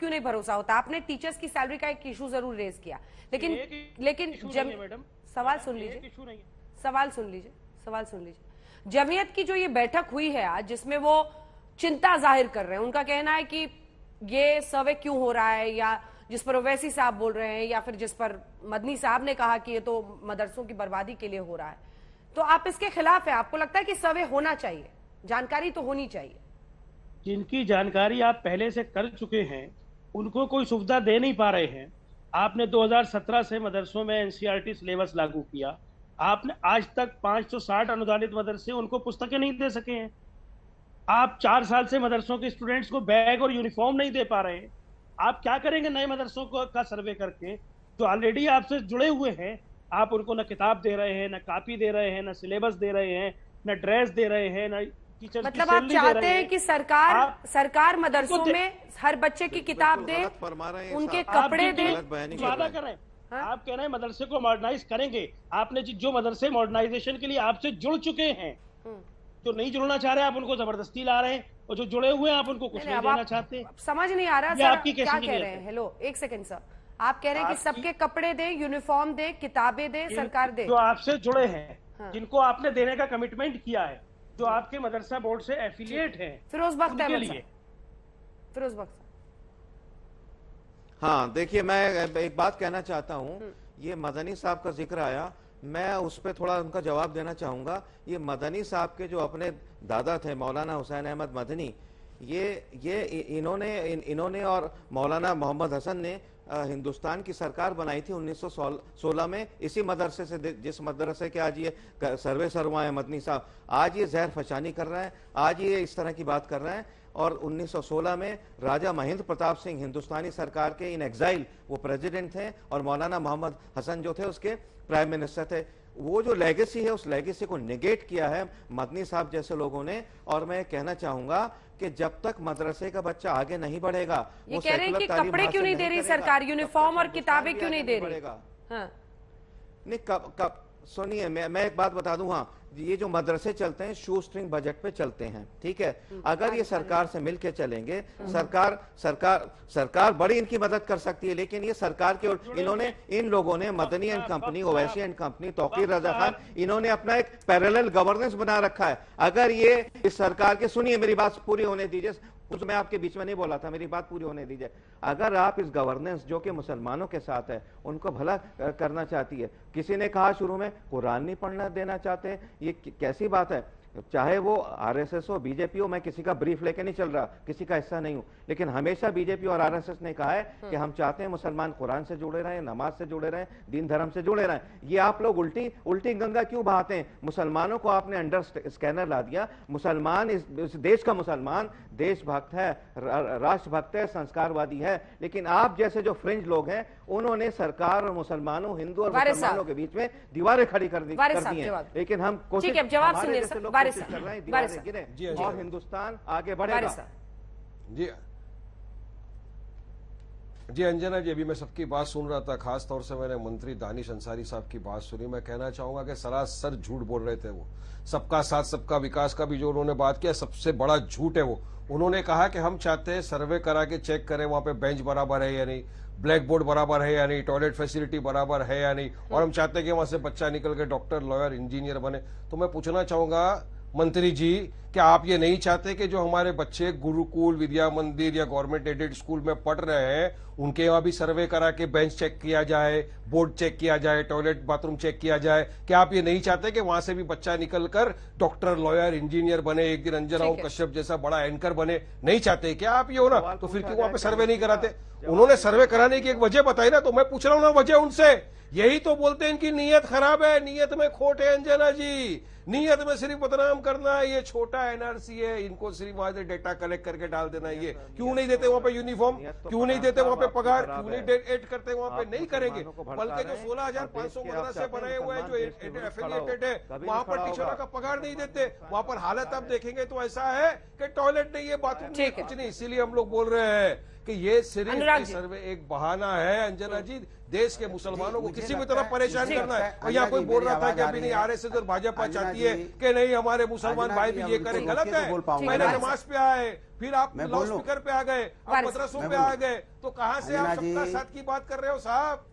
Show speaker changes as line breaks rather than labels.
क्यों नहीं भरोसा होता? आपने टीचर्स की सैलरी का एक इशू जरूर रेज किया, लेकिन सवाल सुन लीजिए, सवाल सुन लीजिए। जमीयत की जो ये बैठक हुई है आज, जिसमें वो चिंता जाहिर कर रहे हैं, उनका कहना है कि ये सर्वे क्यों हो रहा है, या जिस पर ओवैसी साहब बोल रहे हैं, या फिर जिस पर मदनी साहब ने कहा कि ये तो मदरसों की बर्बादी के लिए हो रहा है, तो आप इसके खिलाफ है? आपको लगता है कि सर्वे होना चाहिए, जानकारी तो होनी चाहिए?
जिनकी जानकारी आप पहले से कर चुके हैं उनको कोई सुविधा दे नहीं पा रहे हैं। आपने 2017 से मदरसों में एनसीईआरटी सिलेबस लागू किया, आपने आज तक 560 अनुदानित मदरसे उनको पुस्तकें नहीं दे सके हैं। आप 4 साल से मदरसों के स्टूडेंट्स को बैग और यूनिफॉर्म नहीं दे पा रहे हैं। आप क्या करेंगे नए मदरसों को का सर्वे करके? जो ऑलरेडी आपसे जुड़े हुए हैं, आप उनको न किताब दे रहे हैं, न कॉपी दे रहे हैं, न सिलेबस दे रहे हैं, न ड्रेस दे रहे हैं, न टीचर्स
मतलब आप चाहते हैं कि सरकार मदरसों में हर बच्चे की किताब दे, उनके कपड़े दे?
वादा कर रहे हैं, आप कह रहे हैं मदरसे को मॉडर्नाइज करेंगे। आपने जो मदरसे मॉडर्नाइजेशन के लिए आपसे जुड़ चुके हैं, जो नहीं जुड़ना चाह रहे हैं आप उनको जबरदस्ती ला रहे हैं, और जो जुड़े हुए हैं आप उनको कुछ नहीं देना चाहते।
समझ नहीं आ रहा सर, क्या कह रहे हैं? हेलो, एक सेकंड सर, आप कह रहे हैं कि सबके कपड़े दे, यूनिफॉर्म दे, किताबें दे, सरकार दे?
जो आपसे जुड़े हैं, जिनको आपने देने का कमिटमेंट किया है, जो आपके मदरसा बोर्ड से एफिलिएट हैं,
फिरोज बख्त अहमद, फिरोज बख्त।
हाँ देखिए, मैं एक बात कहना चाहता हूँ, ये मदनी साहब का जिक्र आया, मैं उस पर थोड़ा उनका जवाब देना चाहूंगा। ये मदनी साहब के जो अपने दादा थे मौलाना हुसैन अहमद मदनी, ये इन्होंने और मौलाना मोहम्मद हसन ने हिंदुस्तान की सरकार बनाई थी 1916 में, इसी मदरसे से, जिस मदरसे के आज ये सर्वे सरवा है मदनी साहब, आज ये जहर फशानी कर रहा है, आज ये इस तरह की बात कर रहा है। और 1916 में राजा महेंद्र प्रताप सिंह हिंदुस्तानी सरकार के इन एग्जाइल वो प्रेसिडेंट थे, और मौलाना मोहम्मद हसन जो थे उसके प्राइम मिनिस्टर थे। वो जो लेगेसी है, उस लेगेसी को निगेट किया है मदनी साहब जैसे लोगों ने। और मैं कहना चाहूंगा कि जब तक मदरसे का बच्चा आगे नहीं बढ़ेगा,
ये कह रहे हैं कि कपड़े क्यों नहीं दे रही सरकार, यूनिफॉर्म और किताबें क्यों नहीं दे रही? हाँ।
नहीं, सुनिए, मैं एक बात बता दूं। हाँ, ये जो मदरसे चलते हैं शू स्ट्रिंग बजट पे चलते हैं, ठीक है। अगर ये सरकार से मिलके चलेंगे, सरकार बड़ी इनकी मदद कर सकती है, लेकिन ये सरकार के, इन्होंने, इन लोगों ने, Madani and company, Owaisi and company, Tauqeer Raza Khan, इन्होंने अपना एक पैरेलल गवर्नेंस बना रखा है। अगर ये इस सरकार के, सुनिए मेरी बात पूरी होने दीजिए, कुछ मैं आपके बीच में नहीं बोला था, मेरी बात पूरी होने दीजिए। अगर आप इस गवर्नेंस जो कि मुसलमानों के साथ है उनको भला करना चाहती है, किसी ने कहा शुरू में कुरान नहीं पढ़ना देना चाहते, ये कैसी बात है? चाहे वो आरएसएस हो, बीजेपी हो, मैं किसी का ब्रीफ लेके नहीं चल रहा, किसी का हिस्सा नहीं हूं, लेकिन हमेशा बीजेपी और आरएसएस ने कहा है कि हम चाहते हैं मुसलमान कुरान से जुड़े रहें, नमाज से जुड़े रहें, दीन धर्म से जुड़े रहें। ये आप लोग उल्टी गंगा क्यों बहाते हैं? मुसलमानों को आपने अंडर स्कैनर ला दिया। मुसलमान, इस देश का मुसलमान देशभक्त है, राष्ट्रभक्त है, संस्कारवादी है, लेकिन आप जैसे जो फ्रिंज लोग हैं, उन्होंने सरकार और मुसलमानों, हिंदू और मुसलमानों के बीच में दीवारें खड़ी कर दी हैं। लेकिन हम कोशिश कर रहे हैं दीवारें गिरे और हिंदुस्तान आगे बढ़ेगा।
जी अंजना जी, अभी मैं सबकी बात सुन रहा था, खास तौर से मैंने मंत्री दानिश अंसारी साहब की बात सुनी। मैं कहना चाहूंगा कि सरासर झूठ बोल रहे थे वो। सबका साथ सबका विकास का भी जो उन्होंने बात किया, सबसे बड़ा झूठ है वो। उन्होंने कहा कि हम चाहते हैं सर्वे करा के चेक करें वहां पे बेंच बराबर है या नहीं, ब्लैक बोर्ड बराबर है या नहीं, टॉयलेट फैसिलिटी बराबर है या नहीं, और हम चाहते हैं कि वहां से बच्चा निकल के डॉक्टर, लॉयर, इंजीनियर बने। तो मैं पूछना चाहूंगा मंत्री जी, क्या आप ये नहीं चाहते कि जो हमारे बच्चे गुरुकुल, विद्या मंदिर या गवर्नमेंट एडेड स्कूल में पढ़ रहे हैं, उनके यहाँ भी सर्वे करा के बेंच चेक किया जाए, बोर्ड चेक किया जाए, टॉयलेट बाथरूम चेक किया जाए? क्या आप ये नहीं चाहते कि वहां से भी बच्चा निकलकर डॉक्टर, लॉयर, इंजीनियर बने, एक दिन अंजना कश्यप जैसा बड़ा एंकर बने? नहीं चाहते क्या आप ये हो ना? तो फिर क्यों वहां पे सर्वे नहीं कराते? उन्होंने सर्वे कराने की एक वजह बताई ना, तो मैं पूछ रहा हूँ ना वजह उनसे। यही तो बोलते हैं इनकी नीयत खराब है, नीयत में खोट है अंजना जी, नीयत में सिर्फ बदनाम करना है। ये छोटा एनआरसी है, इनको सिर्फ वहां से डेटा कलेक्ट करके डाल देना। ये क्यों नहीं देते वहां पे यूनिफॉर्म, क्यों नहीं देते वहां पे पगार, क्यों नहीं ऐड करते वहां पे? नहीं करेंगे। बल्कि जो 16,500 मदरसे बनाए हुए हैं जो एफिलिएटेड है, वहां पर टीचरों का पगार नहीं देते। वहां पर हालत आप देखेंगे तो ऐसा है कि टॉयलेट नहीं है, बाथरूम नहीं, कुछ नहीं। इसीलिए हम लोग बोल रहे हैं कि ये सिर्फ
अनुराग
ये
जी।
सर्वे एक बहाना है अंजना जी, देश के मुसलमानों को
मुझे
किसी भी
लगता
तरह
है-
परेशान
मुझे
करना
लगता
है।
है,
और यहाँ कोई
अंजना
बोल
जी,
रहा था
मेरी
कि
आवाज
अभी
आ
नहीं
रही है।
आरएसएस और भाजपा
अंजना
चाहती है
जी-
कि नहीं हमारे मुसलमान
अंजना
भाई
जी,
भी
अब
ये
उनको
करें,
रोकिए
गलत
तो
है।
बोल पाऊंगा।
पहले
मैं-
नमाज पे आए, फिर आप
मैं
लाउड
बोलूं?
स्पीकर पे आ गए, अब
वारिस,
मदरसों
मैं
पे आ
बोलूं?
गए, तो कहाँ से आप
अंजना
सबका
जी-
साथ की बात कर रहे हो साहब?